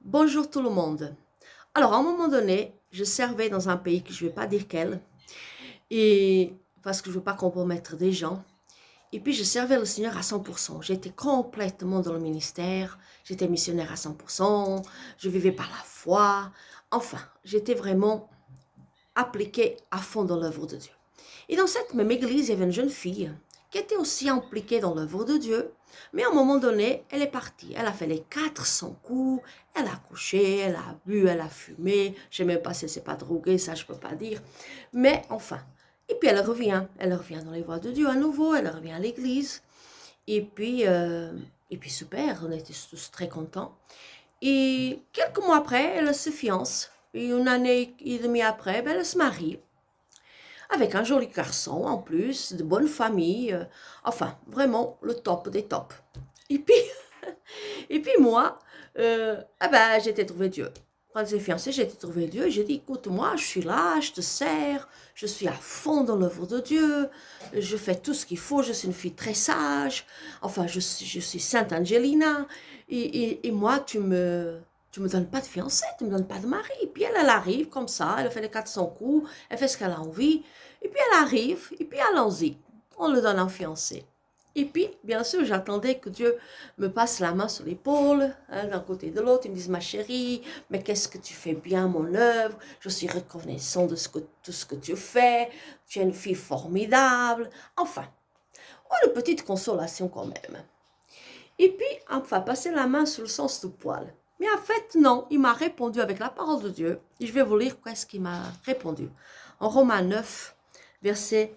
Bonjour tout le monde. Alors, à un moment donné, je servais dans un pays que je ne vais pas dire quel, et parce que je ne veux pas compromettre des gens. Et puis, je servais le Seigneur à 100%. J'étais complètement dans le ministère. J'étais missionnaire à 100%. Je vivais par la foi. Enfin, j'étais vraiment appliquée à fond dans l'œuvre de Dieu. Et dans cette même église, il y avait une jeune fille qui était aussi impliquée dans l'œuvre de Dieu, mais à un moment donné, elle est partie. Elle a fait les 400 coups, elle a couché, elle a bu, elle a fumé. Je ne sais même pas si elle ne s'est pas droguée, ça je ne peux pas dire. Mais enfin, et puis elle revient dans les voies de Dieu à nouveau, elle revient à l'église. Et puis super, on était tous très contents. Et quelques mois après, elle se fiance. Et une année et demie après, ben, elle se marie avec un joli garçon en plus, de bonne famille, enfin, vraiment le top des tops. Et puis, et puis moi, j'étais trouvé Dieu. Quand j'ai fiancé, j'ai trouvé Dieu. J'ai dit, écoute, moi, je suis là, je te sers, je suis à fond dans l'œuvre de Dieu, je fais tout ce qu'il faut, je suis une fille très sage, enfin, je suis Sainte Angelina, et moi, tu me donnes pas de fiancé, tu me donnes pas de mari. Et puis elle arrive comme ça, elle fait les 400 coups, elle fait ce qu'elle a envie, et puis elle arrive, et puis allons-y, on le donne en fiancé. Et puis, bien sûr, j'attendais que Dieu me passe la main sur l'épaule, hein, d'un côté et de l'autre. Il me dise, ma chérie, mais qu'est-ce que tu fais bien, mon œuvre. Je suis reconnaissant de tout ce que tu fais. Tu es une fille formidable. Enfin, une petite consolation quand même. Et puis, enfin, passer la main sur le sens du poil. Mais en fait, non, il m'a répondu avec la parole de Dieu. Et je vais vous lire qu'est-ce qu'il m'a répondu. En Romains 9, versets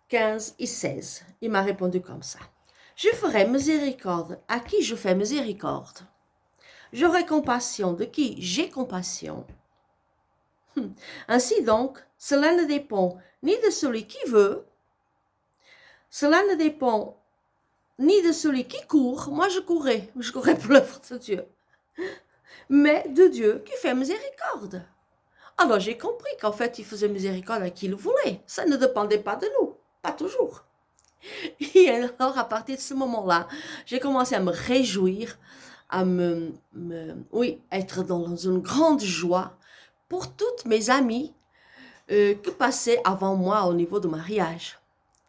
15 et 16, il m'a répondu comme ça. Je ferai miséricorde à qui je fais miséricorde. J'aurai compassion de qui j'ai compassion. Ainsi donc, cela ne dépend ni de celui qui veut, cela ne dépend ni de celui qui court. Moi, je courais pour l'œuvre de Dieu, mais de Dieu qui fait miséricorde. Alors, j'ai compris qu'en fait, il faisait miséricorde à qui il voulait. Ça ne dépendait pas de nous, pas toujours. Et alors, à partir de ce moment-là, j'ai commencé à me réjouir, oui, être dans une grande joie pour toutes mes amies qui passaient avant moi au niveau du mariage.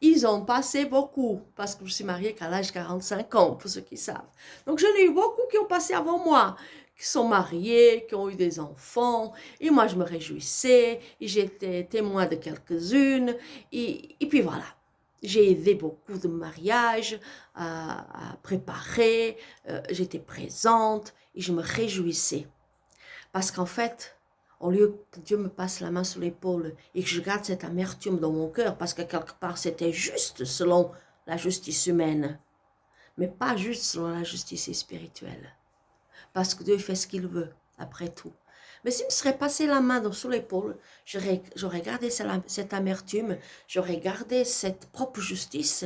Ils ont passé beaucoup, parce que je suis mariée qu'à l'âge de 45 ans, pour ceux qui savent. Donc, j'en ai eu beaucoup qui ont passé avant moi, qui sont mariés, qui ont eu des enfants, et moi, je me réjouissais, et j'étais témoin de quelques-unes, et puis voilà. J'ai aidé beaucoup de mariages à préparer, j'étais présente, et je me réjouissais. Parce qu'en fait, au lieu que Dieu me passe la main sur l'épaule et que je garde cette amertume dans mon cœur, parce que quelque part c'était juste selon la justice humaine, mais pas juste selon la justice spirituelle. Parce que Dieu fait ce qu'il veut, après tout. Mais s'il me serait passé la main sur l'épaule, j'aurais gardé cette amertume, j'aurais gardé cette propre justice,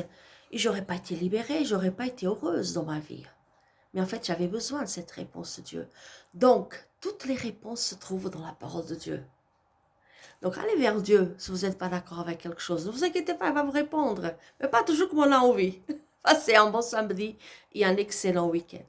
et j'aurais pas été libérée, j'aurais pas été heureuse dans ma vie. Mais en fait, j'avais besoin de cette réponse de Dieu. Donc, toutes les réponses se trouvent dans la parole de Dieu. Donc, allez vers Dieu si vous n'êtes pas d'accord avec quelque chose. Ne vous inquiétez pas, il va vous répondre. Mais pas toujours comme on a envie. Passez un bon samedi et un excellent week-end.